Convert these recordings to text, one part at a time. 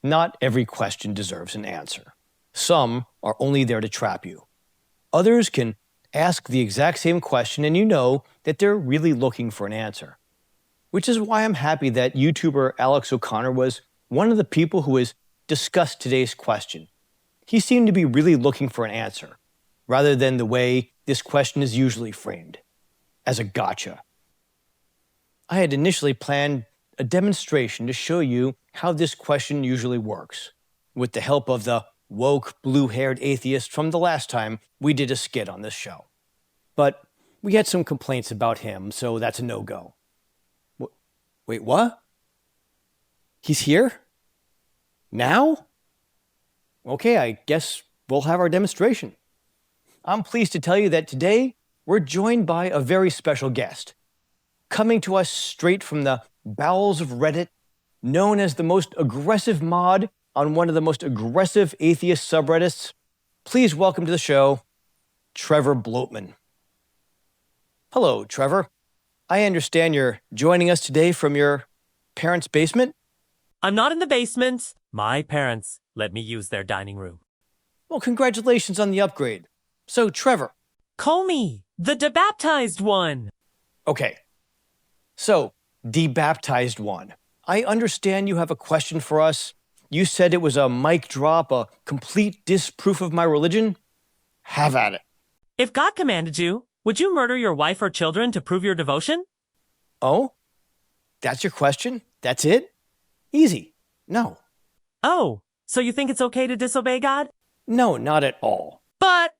Not every question deserves an answer. Some are only there to trap you. Others can ask the exact same question and you know that they're really looking for an answer. Which is why I'm happy that YouTuber Alex O'Connor was one of the people who has discussed today's question. He seemed to be really looking for an answer, rather than the way this question is usually framed, as a gotcha. I had initially planned a demonstration to show you how this question usually works, with the help of the woke, blue-haired atheist from the last time we did a skit on this show. But we had some complaints about him, so that's a no-go. Wait, what? He's here? Now? Okay, I guess we'll have our demonstration. I'm pleased to tell you that today we're joined by a very special guest. Coming to us straight from the bowels of Reddit, known as the most aggressive mod on one of the most aggressive atheist subreddits, please welcome to the show, Trevor Bloatman. Hello, Trevor. I understand you're joining us today from your parents' basement? I'm not in the basement. My parents let me use their dining room. Well, congratulations on the upgrade. So, Trevor. Call me the debaptized one. Okay. So, debaptized one. I understand you have a question for us. You said it was a mic drop, a complete disproof of my religion. Have at it. If God commanded you, would you murder your wife or children to prove your devotion? Oh? That's your question? That's it? Easy. No. Oh, so you think it's okay to disobey God? No, not at all. But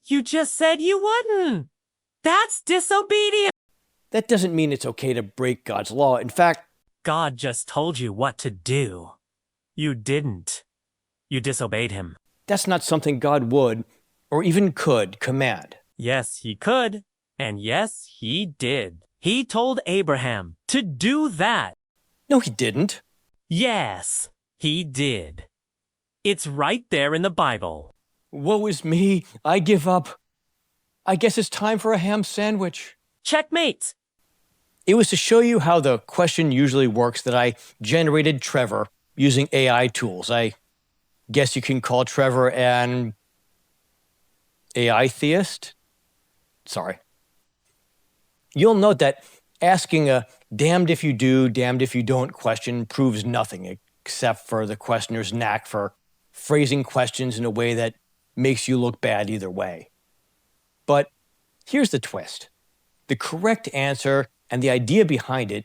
you just said you wouldn't. That's disobedience. That doesn't mean it's okay to break God's law. In fact, God just told you what to do. You didn't. You disobeyed him. That's not something God would, or even could, command. Yes, he could. And yes, he did. He told Abraham to do that. No, he didn't. Yes, he did. It's right there in the Bible. Woe is me. I give up. I guess it's time for a ham sandwich. Checkmate. It was to show you how the question usually works that I generated Trevor using AI tools. I guess you can call Trevor an AI theist? Sorry. You'll note that asking a damned if you do, damned if you don't question proves nothing except for the questioner's knack for phrasing questions in a way that makes you look bad either way. But here's the twist. The correct answer and the idea behind it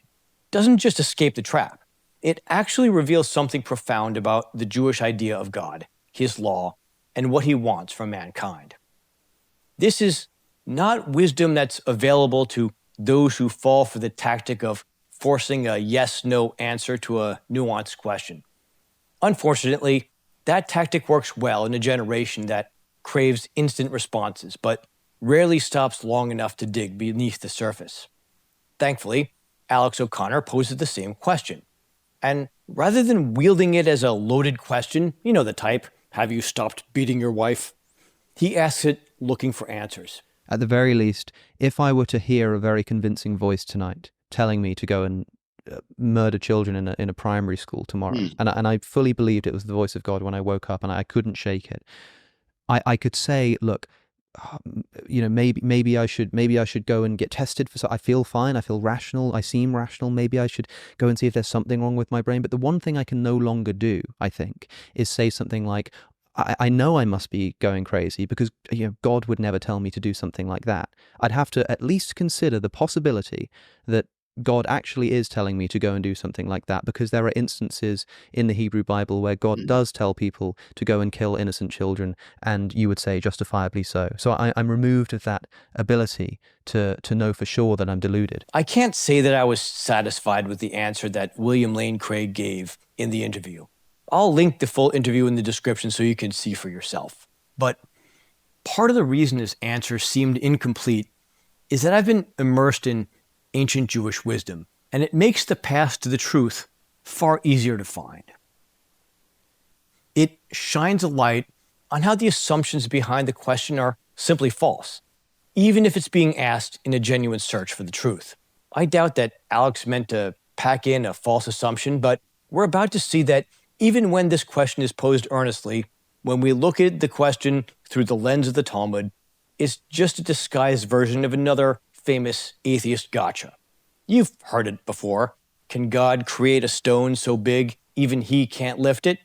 doesn't just escape the trap. It actually reveals something profound about the Jewish idea of God, his law, and what he wants from mankind. This is not wisdom that's available to those who fall for the tactic of forcing a yes-no answer to a nuanced question. Unfortunately, that tactic works well in a generation that craves instant responses, but rarely stops long enough to dig beneath the surface. Thankfully, Alex O'Connor poses the same question. And rather than wielding it as a loaded question, you know the type, have you stopped beating your wife? He asks it looking for answers. At the very least, if I were to hear a very convincing voice tonight telling me to go and murder children in a primary school tomorrow, and I fully believed it was the voice of God when I woke up and I couldn't shake it, I could say, look, maybe I should go and get tested for. So I feel fine. I feel rational. I seem rational. Maybe I should go and see if there's something wrong with my brain. But the one thing I can no longer do, I think, is say something like, I know I must be going crazy because God would never tell me to do something like that. I'd have to at least consider the possibility that God actually is telling me to go and do something like that, because there are instances in the Hebrew Bible where God does tell people to go and kill innocent children, and you would say justifiably so. So I'm removed of that ability to know for sure that I'm deluded. I can't say that I was satisfied with the answer that William Lane Craig gave in the interview. I'll link the full interview in the description so you can see for yourself. But part of the reason his answer seemed incomplete is that I've been immersed in ancient Jewish wisdom, and it makes the path to the truth far easier to find. It shines a light on how the assumptions behind the question are simply false, even if it's being asked in a genuine search for the truth. I doubt that Alex meant to pack in a false assumption, but we're about to see that Even when this question is posed earnestly, when we look at the question through the lens of the Talmud, it's just a disguised version of another famous atheist gotcha. You've heard it before. Can God create a stone so big even he can't lift it?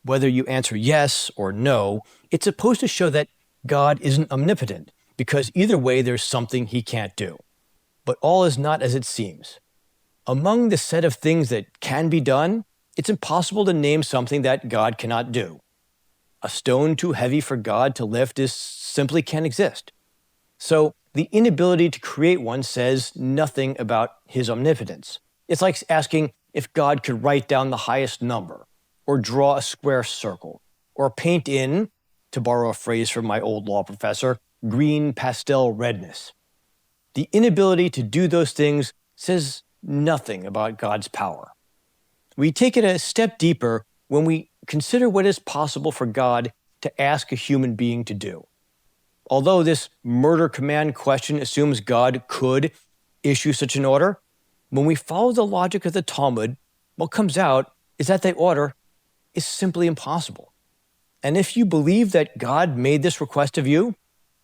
Whether you answer yes or no, it's supposed to show that God isn't omnipotent, because either way there's something he can't do. But all is not as it seems. Among the set of things that can be done, it's impossible to name something that God cannot do. A stone too heavy for God to lift simply can't exist. So the inability to create one says nothing about his omnipotence. It's like asking if God could write down the highest number, or draw a square circle, or paint in, to borrow a phrase from my old law professor, green pastel redness. The inability to do those things says nothing about God's power. We take it a step deeper when we consider what is possible for God to ask a human being to do. Although this murder command question assumes God could issue such an order, when we follow the logic of the Talmud, what comes out is that the order is simply impossible. And if you believe that God made this request of you,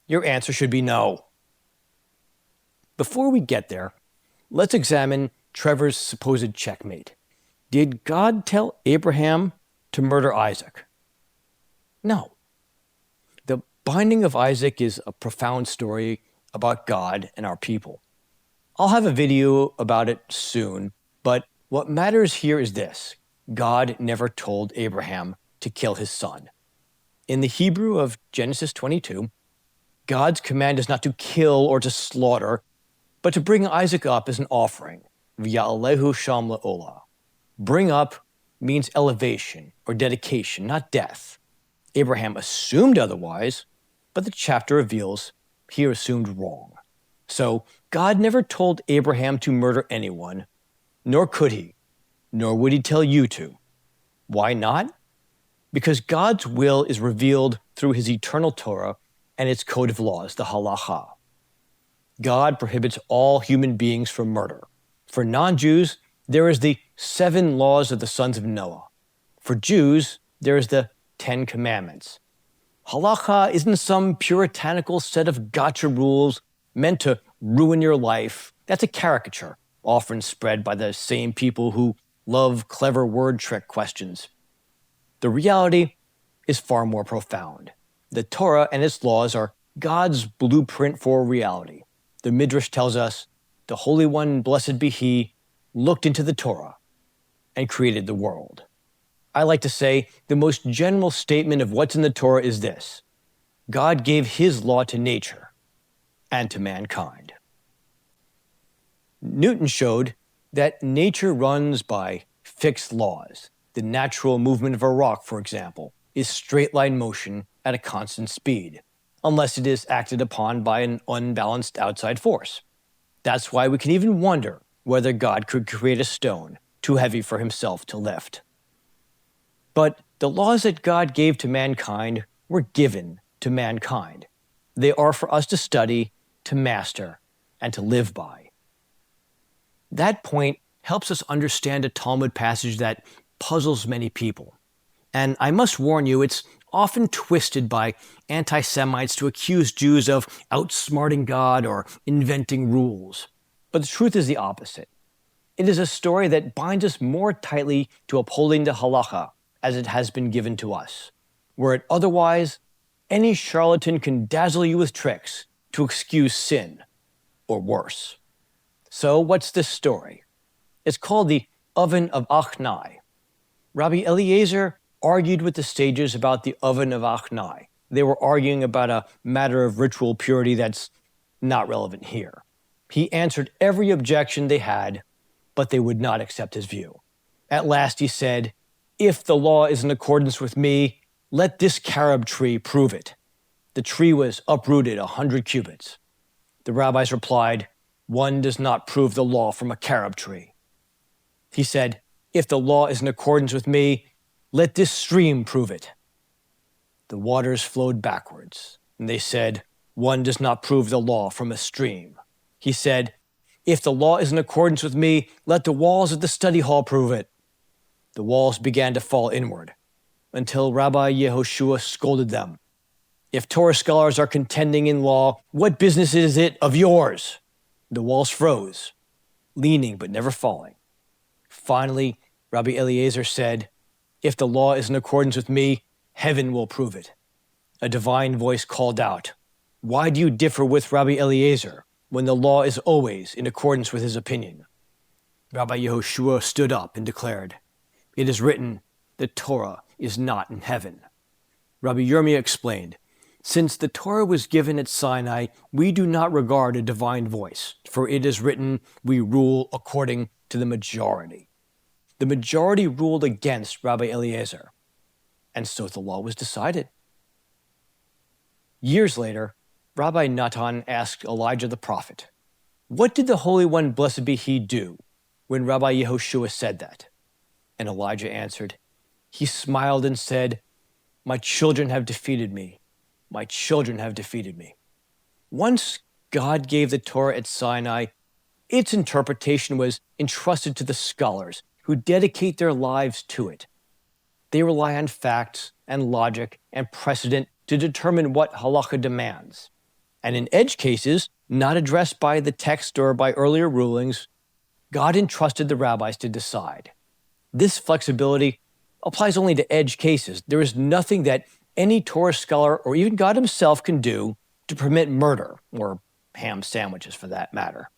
your answer should be no. Before we get there, let's examine Trevor's supposed checkmate. Did God tell Abraham to murder Isaac? No. The binding of Isaac is a profound story about God and our people. I'll have a video about it soon, but what matters here is this. God never told Abraham to kill his son. In the Hebrew of Genesis 22, God's command is not to kill or to slaughter, but to bring Isaac up as an offering. V'ya'alehu sham le'olah. Bring up means elevation or dedication, not death. Abraham assumed otherwise, but the chapter reveals he assumed wrong. So God never told Abraham to murder anyone, nor could he, nor would he tell you to. Why not? Because God's will is revealed through his eternal Torah and its code of laws, the Halachah. God prohibits all human beings from murder. For non-Jews, there is the 7 laws of the sons of Noah. For Jews, there is the 10 commandments. Halachah isn't some puritanical set of gotcha rules meant to ruin your life. That's a caricature, often spread by the same people who love clever word trick questions. The reality is far more profound. The Torah and its laws are God's blueprint for reality. The Midrash tells us, the Holy One, blessed be He, looked into the Torah and created the world. I like to say the most general statement of what's in the Torah is this: God gave His law to nature and to mankind. Newton showed that nature runs by fixed laws. The natural movement of a rock, for example, is straight-line motion at a constant speed, unless it is acted upon by an unbalanced outside force. That's why we can even wonder whether God could create a stone too heavy for himself to lift. But the laws that God gave to mankind were given to mankind. They are for us to study, to master, and to live by. That point helps us understand a Talmud passage that puzzles many people. And I must warn you, it's often twisted by anti-Semites to accuse Jews of outsmarting God or inventing rules. But the truth is the opposite. It is a story that binds us more tightly to upholding the Halachah as it has been given to us. Were it otherwise, any charlatan can dazzle you with tricks to excuse sin, or worse. So what's this story? It's called the Oven of Achnai. Rabbi Eliezer argued with the sages about the Oven of Achnai. They were arguing about a matter of ritual purity that's not relevant here. He answered every objection they had, but they would not accept his view. At last he said, "If the law is in accordance with me, let this carob tree prove it." The tree was uprooted 100 cubits. The rabbis replied, "One does not prove the law from a carob tree." He said, "If the law is in accordance with me, let this stream prove it." The waters flowed backwards, and they said, "One does not prove the law from a stream." He said, "If the law is in accordance with me, let the walls of the study hall prove it." The the walls began to fall inward, until Rabbi Yehoshua scolded them. If Torah scholars are contending in law, what business is it of yours? The walls froze, leaning but never falling. Finally, Rabbi Eliezer said, if the law is in accordance with me, heaven will prove it. A divine voice called out, why do you differ with Rabbi Eliezer when the law is always in accordance with his opinion? Rabbi Yehoshua stood up and declared, it is written, the Torah is not in heaven. Rabbi Yirmiyah explained, since the Torah was given at Sinai, we do not regard a divine voice, for it is written, we rule according to the majority. The majority ruled against Rabbi Eliezer, and so the law was decided. Years later, Rabbi Natan asked Elijah the prophet, what did the Holy One, blessed be he, do when Rabbi Yehoshua said that? And Elijah answered, he smiled and said, my children have defeated me. My children have defeated me. Once God gave the Torah at Sinai, its interpretation was entrusted to the scholars who dedicate their lives to it. They rely on facts and logic and precedent to determine what Halachah demands. And in edge cases, not addressed by the text or by earlier rulings, God entrusted the rabbis to decide. This flexibility applies only to edge cases. There is nothing that any Torah scholar or even God himself can do to permit murder, or ham sandwiches for that matter.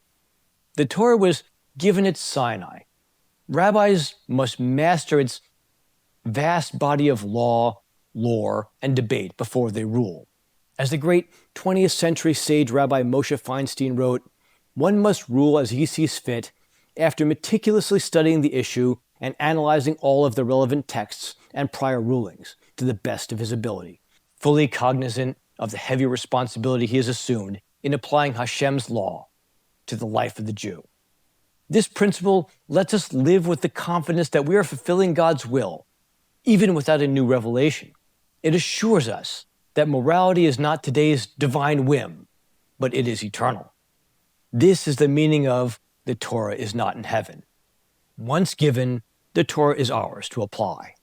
The Torah was given at Sinai. Rabbis must master its vast body of law, lore, and debate before they rule. As the great 20th century sage Rabbi Moshe Feinstein wrote, one must rule as he sees fit after meticulously studying the issue and analyzing all of the relevant texts and prior rulings to the best of his ability, fully cognizant of the heavy responsibility he has assumed in applying Hashem's law to the life of the Jew. This principle lets us live with the confidence that we are fulfilling God's will, even without a new revelation. It assures us that morality is not today's divine whim, but it is eternal. This is the meaning of the Torah is not in heaven. Once given, the Torah is ours to apply.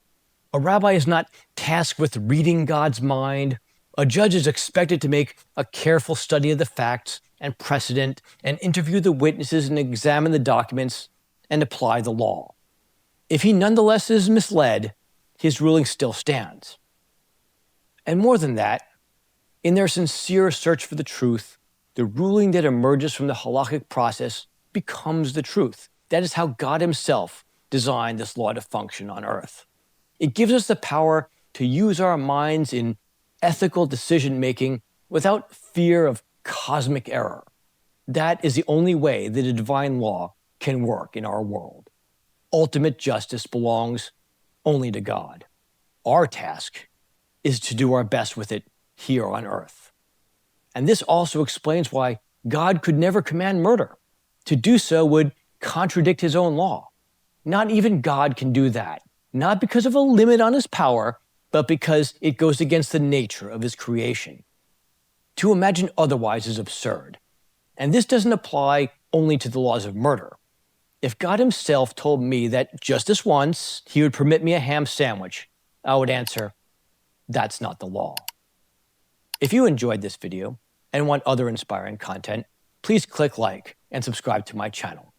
A rabbi is not tasked with reading God's mind. A judge is expected to make a careful study of the facts and precedent and interview the witnesses and examine the documents and apply the law. If he nonetheless is misled, his ruling still stands. And more than that, in their sincere search for the truth, the ruling that emerges from the halachic process becomes the truth. That is how God himself designed this law to function on earth. It gives us the power to use our minds in ethical decision-making without fear of cosmic error. That is the only way that a divine law can work in our world. Ultimate justice belongs only to God. Our task is to do our best with it here on earth. And this also explains why God could never command murder. To do so would contradict his own law. Not even God can do that. Not because of a limit on his power, but because it goes against the nature of his creation. To imagine otherwise is absurd. And this doesn't apply only to the laws of murder. If God himself told me that just this once he would permit me a ham sandwich, I would answer, that's not the law. If you enjoyed this video and want other inspiring content, please click like and subscribe to my channel.